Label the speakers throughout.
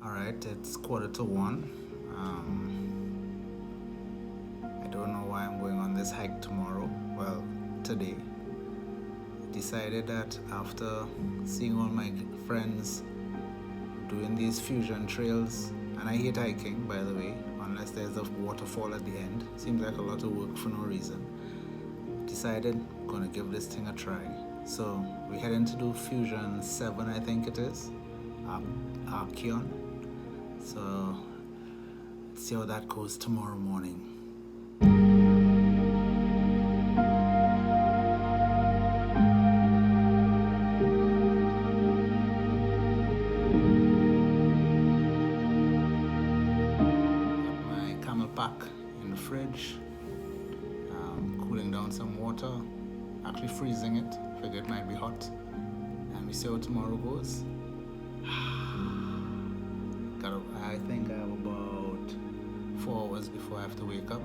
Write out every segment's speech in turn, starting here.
Speaker 1: Alright, it's 1:45. I don't know why I'm going on this hike tomorrow. Well, today. Decided that after seeing all my friends doing these fusion trails, and I hate hiking, by the way, unless there's a waterfall at the end. Seems like a lot of work for no reason. Decided I'm gonna give this thing a try. So we're heading to do Fusion 7, I think it is, ARCHION. So let's see how that goes tomorrow morning. Pack in the fridge, cooling down some water, actually freezing it, figured it might be hot, and we see how tomorrow goes. I think I have about 4 hours before I have to wake up,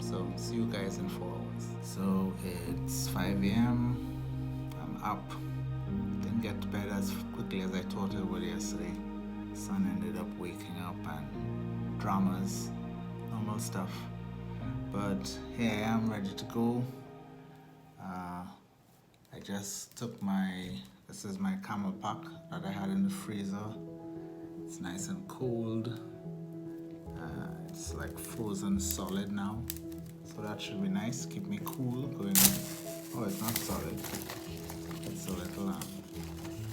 Speaker 1: so see you guys in 4 hours. So it's 5 a.m. I'm up. Didn't get to bed as quickly as I thought it would yesterday. Sun ended up waking up and dramas, normal stuff, but here I am ready to go. I just took this is my camel pack that I had in the freezer. It's nice and cold. It's like frozen solid now, so that should be nice, keep me cool going on. Oh, it's not solid, it's a little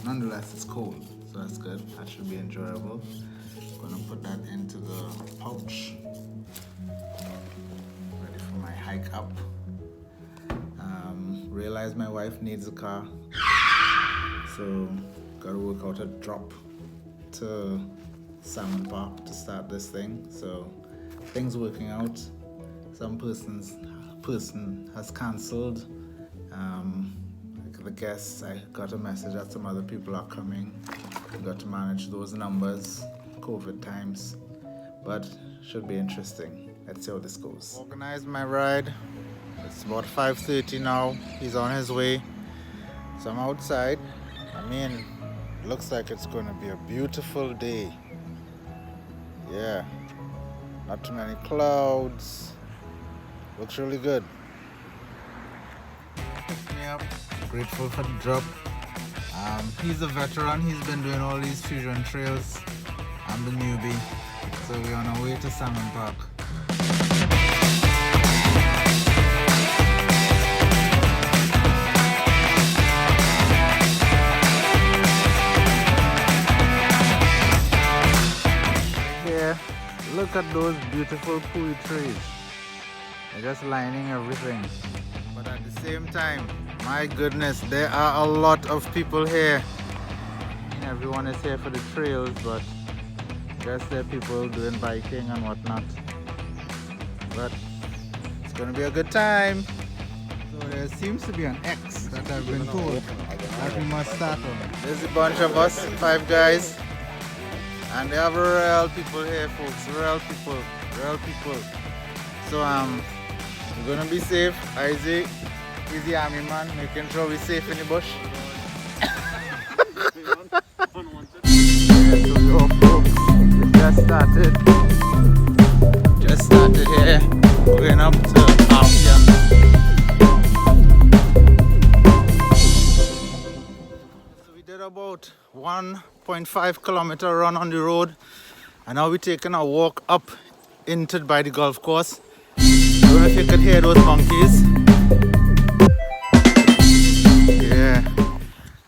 Speaker 1: nonetheless it's cold, so that's good. That should be enjoyable. I'm gonna put that into the pouch. Ready for my hike up. Realize my wife needs a car, so gotta work out a drop to Salmon Park to start this thing. So things working out. Some person has cancelled. Like the guests, I got a message that some other people are coming. We got to manage those numbers, COVID times, but should be interesting. Let's see how this goes. Organized my ride. It's about 5:30 now. He's on his way. So I'm outside. I mean, looks like it's going to be a beautiful day. Yeah, not too many clouds. Looks really good. Picked me up. Grateful for the drop. He's a veteran. He's been doing all these fusion trails. I'm the newbie. So we're on our way to Salmon Park. Look at those beautiful pui trees. They're just lining everything. But at the same time, my goodness, there are a lot of people here. Everyone is here for the trails, but I guess there are people doing biking and whatnot. But it's gonna be a good time. So there seems to be an X that I've been told that we must start on. There's a bunch of us, 5 guys. And they have real people here, folks. Real people. So we're gonna be safe. Isaac, he's the army man, making sure we're safe in the bush. Yeah, so we're off, folks. We just started here. Going up to ARCHION. So we did about 1.5 kilometer run on the road, and now we're taking a walk up by the golf course. I don't know if you could hear those monkeys. Yeah,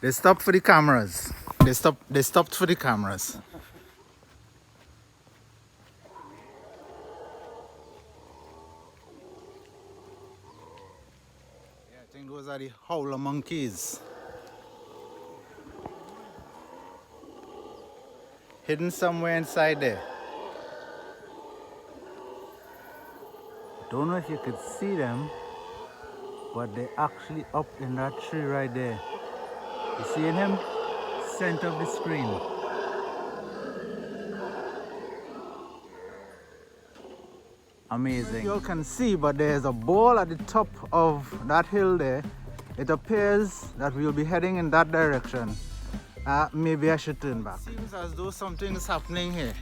Speaker 1: they stopped for the cameras. They stopped for the cameras. Yeah, I think those are the howler monkeys. Hidden somewhere inside there. Don't know if you could see them, but they're actually up in that tree right there. You seeing him? Center of the screen. Amazing. You all can see, but there's a ball at the top of that hill there. It appears that we'll be heading in that direction. Maybe I should turn back. Seems as though something is happening here.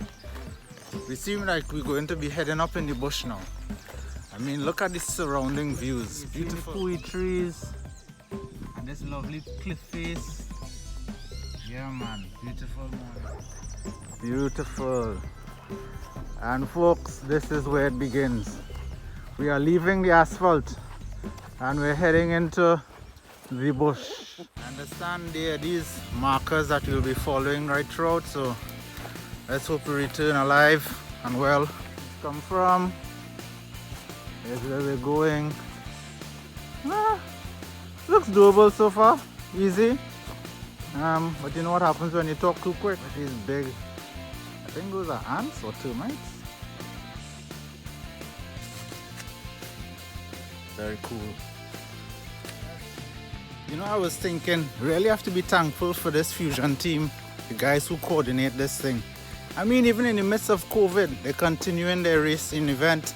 Speaker 1: We seem like we're going to be heading up in the bush now. I mean, look at the surrounding views. Beautiful pui trees and this lovely cliff face. Yeah, man, beautiful, man. Beautiful. And folks, this is where it begins. We are leaving the asphalt and we're heading into the bush. I understand there are these markers that we'll be following right throughout, so let's hope we return alive and well. Come from, here's where we're going. Looks doable so far, easy. But you know what happens when you talk too quick? These big, I think those are ants or termites. Very cool. You know, I was thinking, really have to be thankful for this fusion team, the guys who coordinate this thing. I mean, even in the midst of COVID, they're continuing their racing event.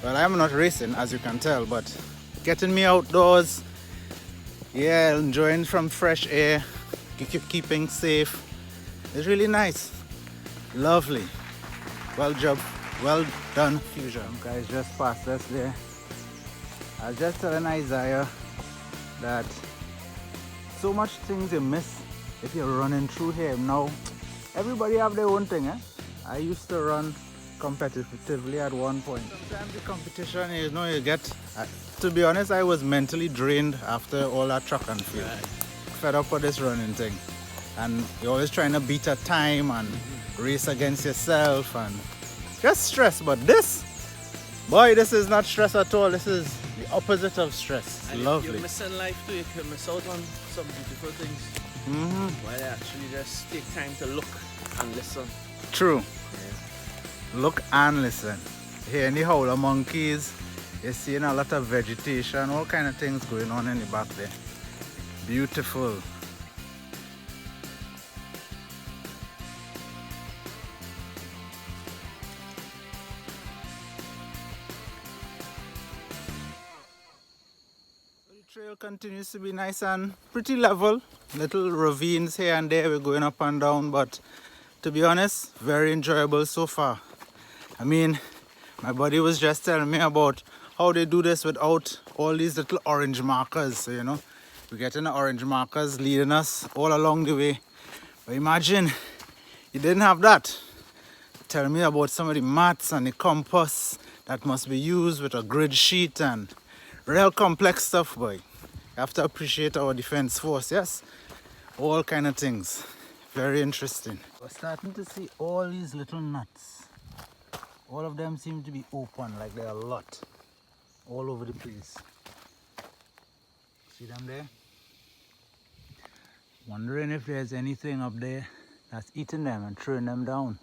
Speaker 1: Well, I'm not racing, as you can tell, but getting me outdoors, yeah, enjoying from fresh air, keeping safe. It's really nice. Lovely. Well done, fusion. Guys, just passed us there. I was just telling Isaiah that so much things you miss if you're running through here. Now, everybody have their own thing, eh? I used to run competitively at one point. Sometimes the competition, you know, you get, to be honest, I was mentally drained after all that track and field. Right. Fed up with this running thing. And you're always trying to beat a time and race against yourself and just stress. But this, boy, this is not stress at all. This is the opposite of stress. It's lovely.
Speaker 2: You're missing life too. You can miss out on some beautiful things. While you actually just take time to look and listen.
Speaker 1: True.
Speaker 2: Yeah.
Speaker 1: Look and listen. Here in the howler monkeys, you're seeing a lot of vegetation, all kind of things going on in the back there. Beautiful. The trail continues to be nice and pretty level. Little ravines here and there, we're going up and down, but to be honest, very enjoyable so far. I mean, my buddy was just telling me about how they do this without all these little orange markers. So, you know, we're getting the orange markers leading us all along the way. But imagine you didn't have that. Tell me about some of the maths and the compass that must be used with a grid sheet and real complex stuff, boy. You have to appreciate our defense force, yes? All kind of things. Very interesting. We're starting to see all these little nuts. All of them seem to be open, like there are a lot all over the place. See them there? Wondering if there's anything up there that's eating them and throwing them down.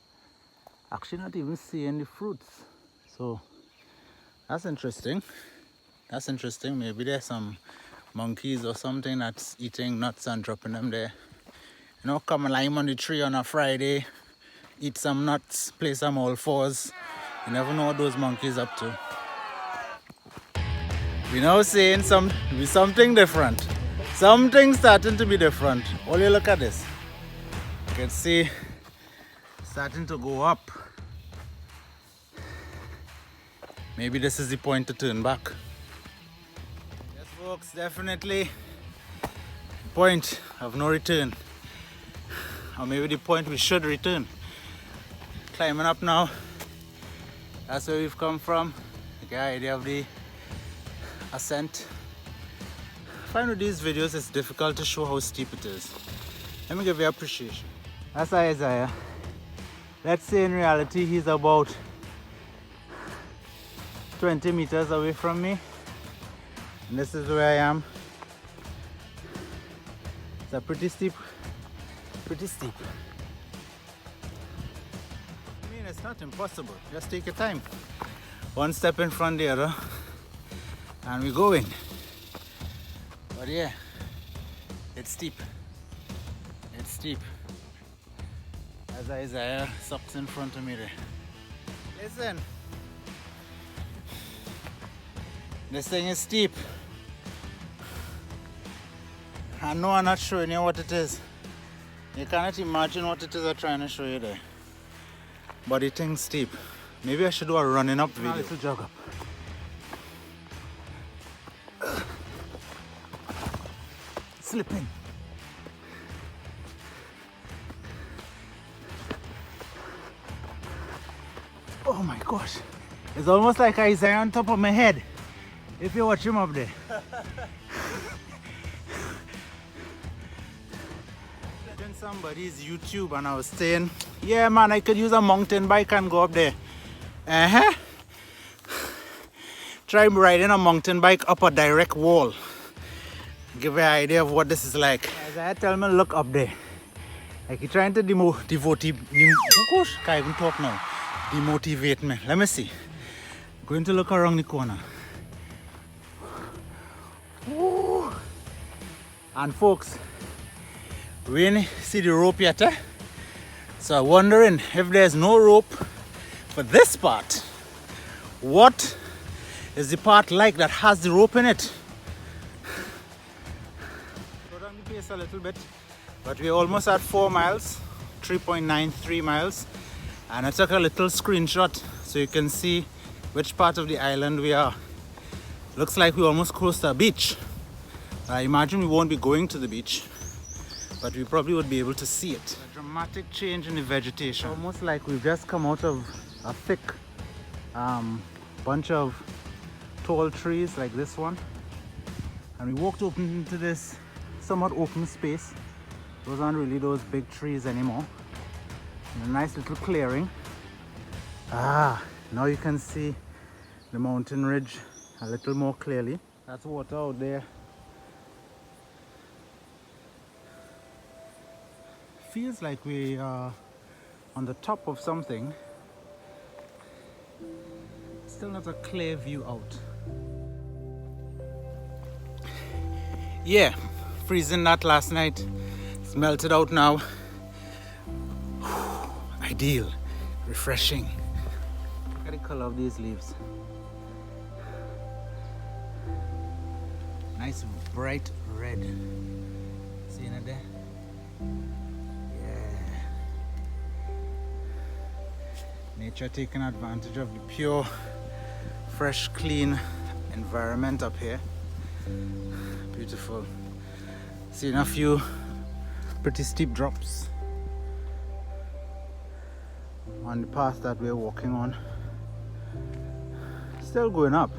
Speaker 1: Actually not even seeing the fruits. So that's interesting. That's interesting. Maybe there's some monkeys or something that's eating nuts and dropping them there. You know, come and climb on the tree on a Friday, eat some nuts, play some all fours. You never know what those monkeys up to. We're now seeing something different. Something starting to be different. Only look at this. You can see starting to go up. Maybe this is the point to turn back. Yes, folks, definitely point of no return. Or maybe the point we should return. Climbing up now. That's where we've come from. You get an idea of the ascent. I find with these videos it's difficult to show how steep it is. Let me give you appreciation. That's Isaiah. Let's say in reality he's about 20 meters away from me. And this is where I am. It's a pretty steep. Pretty steep. I mean, it's not impossible. Just take your time. One step in front of the other. And we're going. But yeah, it's steep. It's steep. As Isaiah sucks in front of me there. Listen. This thing is steep. I know I'm not showing you what it is. You cannot imagine what it is I'm trying to show you there. But it thing's steep. Maybe I should do a running up video. A little jog up. Slipping. Oh my gosh. It's almost like Isaiah on top of my head. If you watch him up there. Watching somebody's YouTube and I was saying, yeah man, I could use a mountain bike and go up there. Try riding a mountain bike up a direct wall. Give you an idea of what this is like. Isaiah tell me look up there. Like he's trying to demotivate me. Let me see. Going to look around the corner. Ooh. And folks, we ain't see the rope yet, eh? So I'm wondering if there's no rope for this part, what is the part like that has the rope in it? Slow down the pace a little bit, but we're almost at 4 miles, 3.93 miles, and I took a little screenshot so you can see which part of the island we are. Looks like we're almost close to a beach. I imagine we won't be going to the beach, but we probably would be able to see it. A dramatic change in the vegetation. Almost like we've just come out of a thick bunch of tall trees like this one. And we walked open into this somewhat open space. Those aren't really those big trees anymore. And a nice little clearing. Now you can see the mountain ridge a little more clearly. That's water out there. Feels like we are on the top of something. Still not a clear view out. Yeah, freezing that last night. It's melted out now. Ideal, refreshing. Look at the color of these leaves. Nice bright red. Seeing it there? Nature taking advantage of the pure, fresh, clean environment up here. Beautiful. Seeing a few pretty steep drops on the path that we're walking on. Still going up.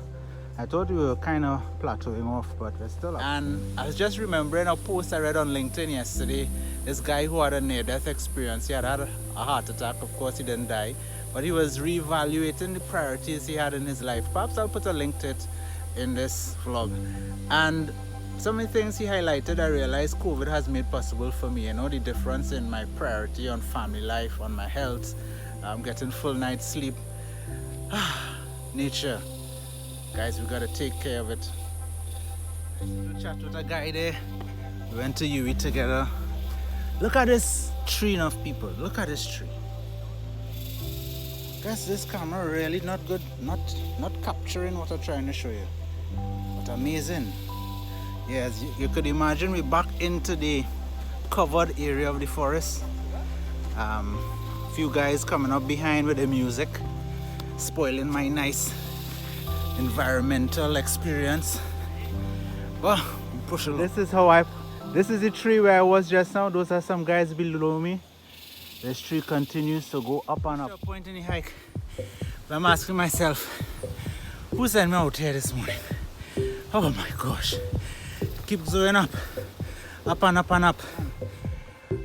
Speaker 1: I thought we were kind of plateauing off, but we're still up. And I was just remembering a post I read on LinkedIn yesterday. This guy who had a near-death experience. He had a heart attack. Of course, he didn't die. But he was reevaluating the priorities he had in his life. Perhaps I'll put a link to it in this vlog. And some of the things he highlighted, I realized COVID has made possible for me. You know, the difference in my priority on family life, on my health, getting full night's sleep. Nature. Guys, we gotta take care of it. I chat with a guy there. We went to UE together. Look at this tree of people. Look at this tree. Guess this camera really not good, not capturing what I'm trying to show you. But amazing. Yes, you could imagine we're back into the covered area of the forest. Few guys coming up behind with the music, spoiling my nice environmental experience. Well, push along. This is the tree where I was just now. Those are some guys below me. This tree continues to go up and up. At a point in the hike, I'm asking myself, who sent me out here this morning? Oh my gosh. Keeps going up. Up and up and up.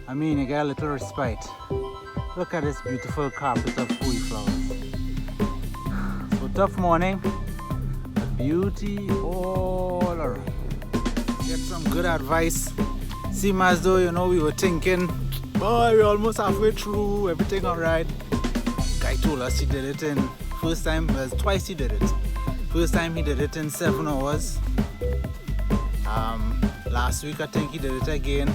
Speaker 1: I mean, you get a little respite. Look at this beautiful carpet of fooey flowers. So tough morning, but beauty all around. Get some good advice. Seem as though, you know, we were thinking, boy, we're almost halfway through, everything alright. Guy told us he did it in, first time, well, twice he did it. First time he did it in 7 hours. Last week I think he did it again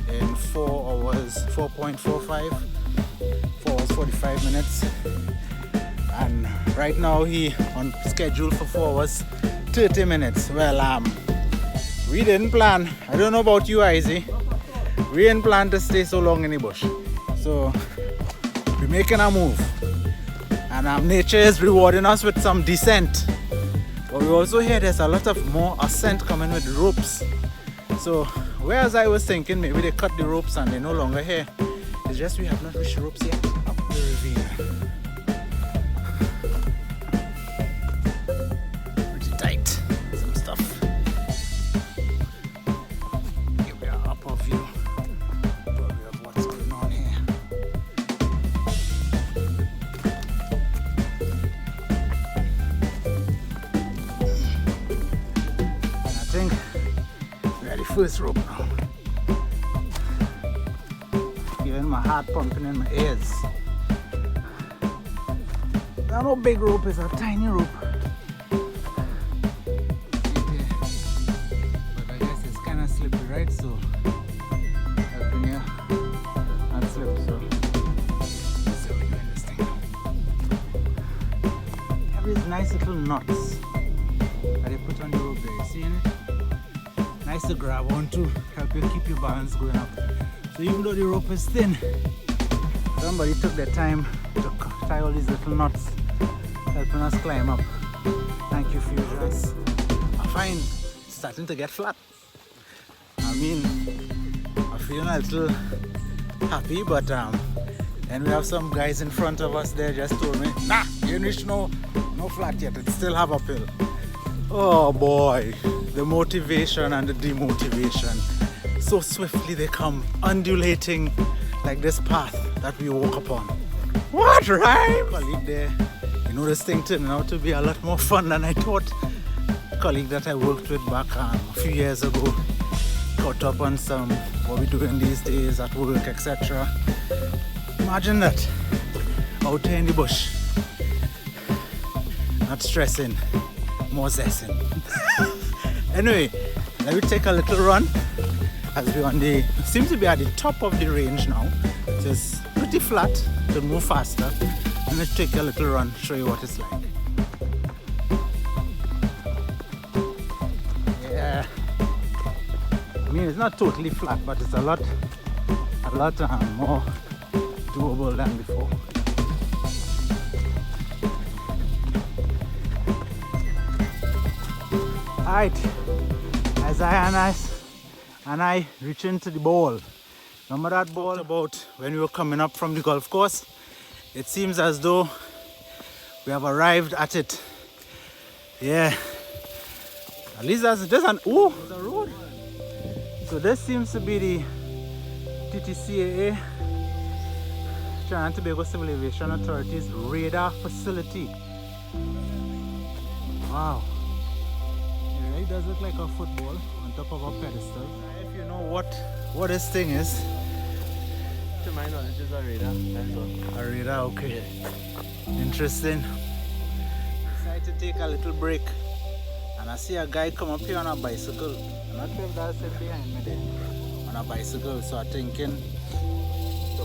Speaker 1: in 4 hours, 4.45, 4 hours 45 minutes. And right now he on schedule for 4 hours 30 minutes. Well, we didn't plan. I don't know about you, Izzy. We ain't plan to stay so long in the bush. So we're making a move. And nature is rewarding us with some descent. But we also hear there's a lot of more ascent coming with ropes. So whereas I was thinking maybe they cut the ropes and they're no longer here, it's just we have not reached ropes yet up the ravine. Pretty tight, some stuff. Give you an upper view probably of what's going on here. I think we're at the first rope now. Feeling my heart pumping in my ears. Now no big rope, is a tiny rope. But I guess it's kind of slippery, right? So helping you not slip. So let's see how we're doing this thing. Have these nice little knots that they put on the rope there. You seeing it? Nice to grab onto, help you keep your balance going up. So even though the rope is thin, somebody took their time to tie all these little knots, helping us climb up. Thank you, Fusions. I find it's starting to get flat. I mean, I'm feeling a little happy, but then we have some guys in front of us there just told me, nah, you ain't reached no flat yet, it still have uphill. Oh boy, the motivation and the demotivation. So swiftly they come, undulating like this path that we walk upon. What, right? Colleague there, you know, this thing turned out to be a lot more fun than I thought. A colleague that I worked with back a few years ago, caught up on some what we're doing these days at work, etc. Imagine that, out here in the bush, not stressing, more zessing. Anyway, let me take a little run. As we're on the, seems to be at the top of the range now, so it's pretty flat to move faster. Let me take a little run, show you what it's like. Yeah, I mean it's not totally flat, but it's a lot more doable than before. Alright, as I reach into the ball. Remember that ball about when we were coming up from the golf course? It seems as though we have arrived at it. Yeah. At least there's a road. So this seems to be the TTCAA, Trinidad and Tobago Civil Aviation Authority's radar facility. Wow. It really does look like a football on top of a pedestal. If you know what this thing is.
Speaker 2: To my knowledge, it's a radar.
Speaker 1: A radar, okay. Interesting. Decided to take a little break. And I see a guy come up here on a bicycle. I'm not sure if that's him behind me there. On a bicycle, so I'm thinking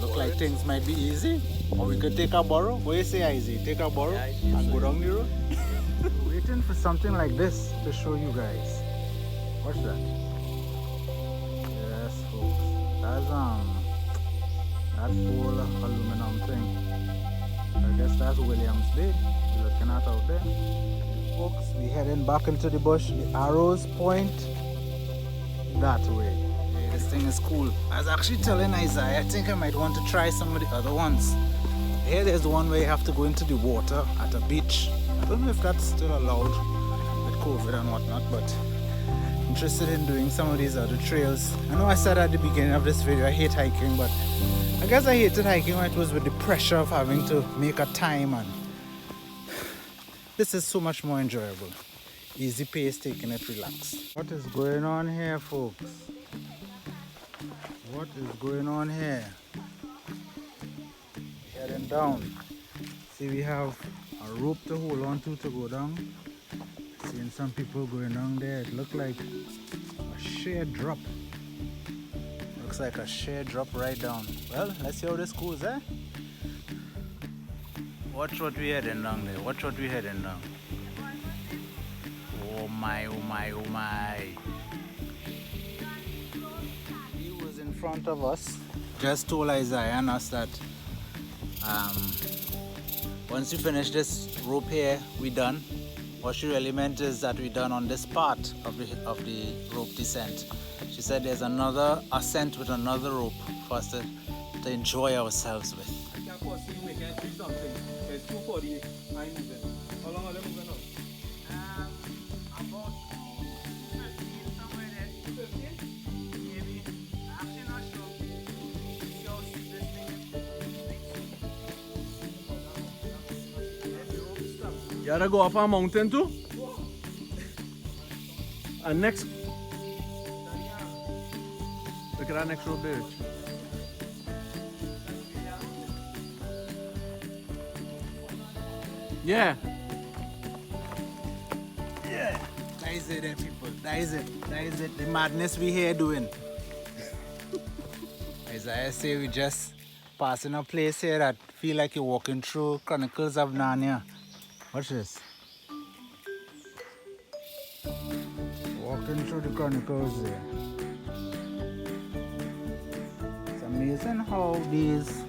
Speaker 1: look like things might be easy. Or we could take a borrow. What do you say, easy? Take a borrow and go down the road. Waiting for something like this to show you guys. Watch that. Yes, folks. That's that full aluminum thing. I guess that's Williams Bay we're looking at out there. Folks, we're heading back into the bush. The arrows point that way. Hey, this thing is cool. I was actually telling Isaiah, I think I might want to try some of the other ones. Here there's the one where you have to go into the water at a beach. I don't know if that's still allowed with COVID and whatnot, but interested in doing some of these other trails. I know I said at the beginning of this video I hate hiking, but I guess I hated hiking when it was with the pressure of having to make a time, and this is so much more enjoyable. Easy pace, taking it relaxed. What is going on here, folks? What is going on here? Heading down. See, we have a rope to hold on to go down. Seeing some people going down there. It looks like a sheer drop. Looks like a sheer drop right down. Well, let's see how this goes, eh? Watch what we heading down there. Watch what we heading down. Oh my, oh my, oh my. He was in front of us just told Isaiah and us that once we finish this rope here, we done. What she really meant is that we done on this part of the rope descent. She said there's another ascent with another rope for us to enjoy ourselves with.
Speaker 2: I can't possibly make it 3 something. It's 2:40. I'm moving. How long are they moving now?
Speaker 1: About 2:15 somewhere there. 2:15? Maybe. I'm actually not sure. See how steep this thing is.
Speaker 2: You gotta go up a mountain too? And next. Look at that next rope there. Yeah.
Speaker 1: Yeah. That is it, people. That is it. That is it. The madness we here doing. Isaiah say we just passing a place here that feel like you're walking through Chronicles of Narnia. Watch this. Walking through the Chronicles there. It's amazing how these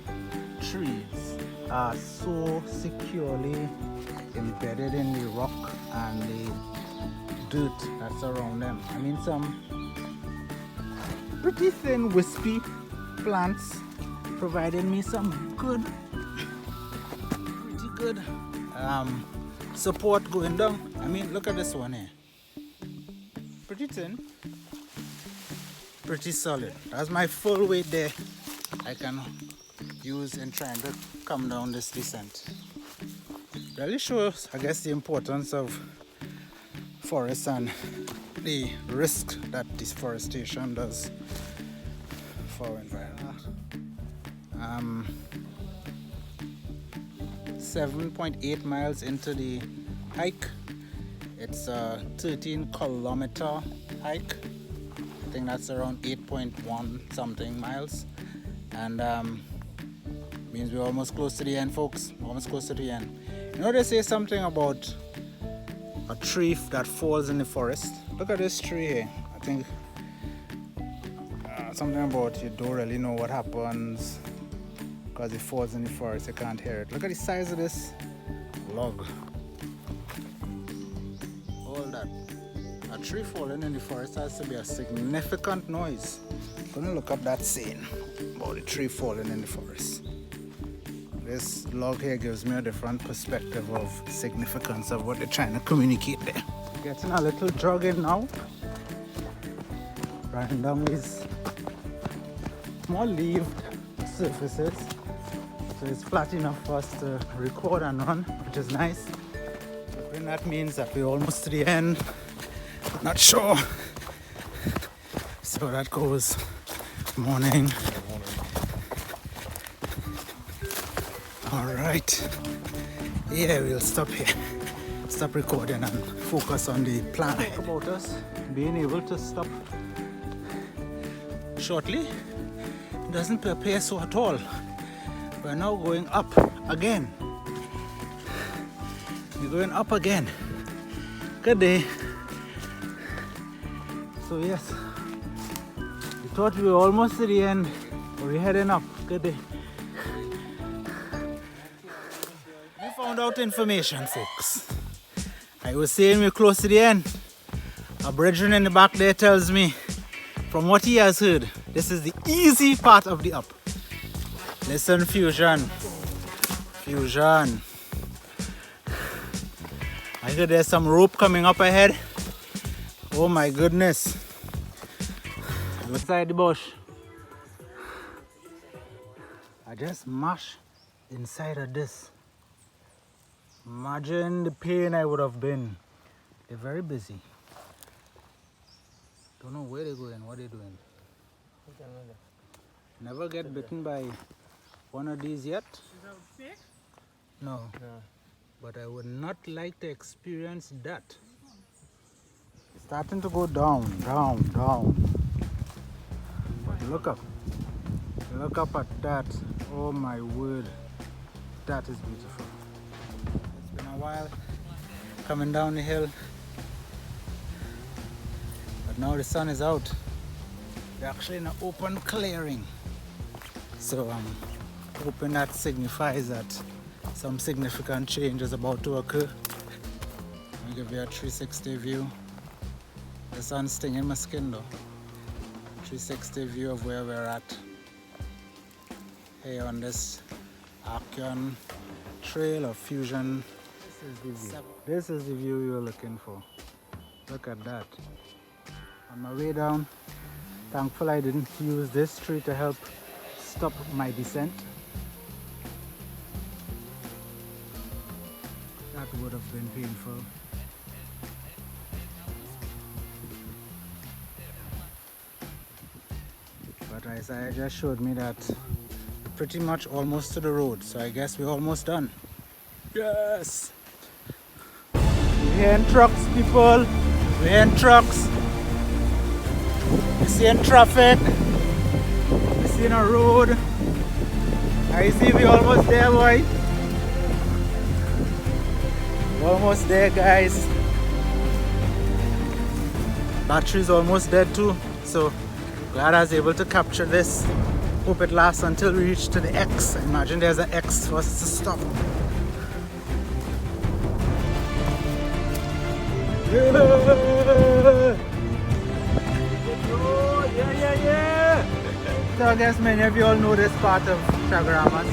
Speaker 1: trees are so securely embedded in the rock and the dirt that's around them. I mean, some pretty thin, wispy plants providing me some pretty good support going down. I mean, look at this one here. Pretty thin, pretty solid. That's my full weight there I can use in trying to come down this descent. Really shows, I guess, the importance of forests and the risk that deforestation does for our environment. 7.8 miles into the hike. It's a 13-kilometer hike. I think that's around 8.1 something miles, and means we're almost close to the end, folks. Almost close to the end. You know, they say something about a tree that falls in the forest. Look at this tree here. I think something about you don't really know what happens because it falls in the forest. You can't hear it. Look at the size of this log. All that. A tree falling in the forest has to be a significant noise. I'm gonna look up that saying about a tree falling in the forest. This log here gives me a different perspective of significance of what they're trying to communicate there. Getting a little jog in now. Riding down these small leaved surfaces. So it's flat enough for us to record and run, which is nice. And that means that we're almost to the end. Not sure. So that goes. Morning. Alright. Yeah, we'll stop here. Stop recording and focus on the plan. Talk about us being able to stop shortly. It doesn't prepare so at all. We're now going up again. We're going up again. Good day. So yes, we thought we were almost to the end, but we're heading up. Good day. We found out information, folks. I was saying we're close to the end. A brethren in the back there tells me, from what he has heard, this is the easy part of the up. Listen, Fusion. Fusion. I hear there's some rope coming up ahead. Oh my goodness. Outside the bush. I just mashed inside of this. Imagine the pain I would have been. They're very busy. Don't know where they're going, what they're doing. Never get bitten by one of these yet? No. But I would not like to experience that. Starting to go down, down, down. But look up. Look up at that. Oh my word. That is beautiful. It's been a while coming down the hill. But now the sun is out. We're actually in an open clearing. So I'm hoping that signifies that some significant change is about to occur. I'll give you a 360 view. The sun's stinging my skin though. 360 view of where we're at here on this ARCHION trail of fusion. This is the view you're looking for. Look at that. On my way down, thankfully I didn't use this tree to help stop my descent. That would have been painful. But Isaiah just showed me that we're pretty much almost to the road, so I guess we're almost done. Yes! We're in trucks, people! We're in trucks! We're seeing traffic! We're seeing a road! I see we're almost there, boy! We're almost there, guys! Battery's almost dead too, so glad I was able to capture this. Hope it lasts until we reach to the X. Imagine there's an X for us to stop. Yeah. So I guess many of you all know this part of Chaguaramas.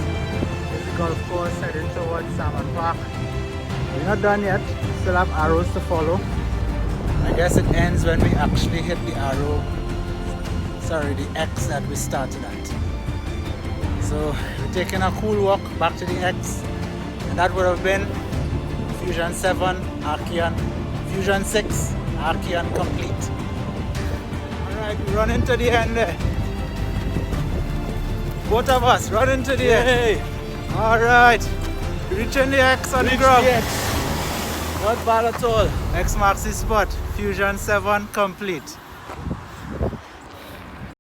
Speaker 1: It's the golf course heading towards Salmon Park. We're not done yet. Still have arrows to follow. I guess it ends when we actually hit the arrow. Sorry, the X that we started at. So we're taking a cool walk back to the X, and that would have been Fusion 7, ARCHION, Fusion 6, ARCHION complete. Alright, we run into the end there. Both of us run into the end. Alright, reaching the X on the ground.
Speaker 2: Not bad at all.
Speaker 1: X marks the spot, Fusion 7 complete.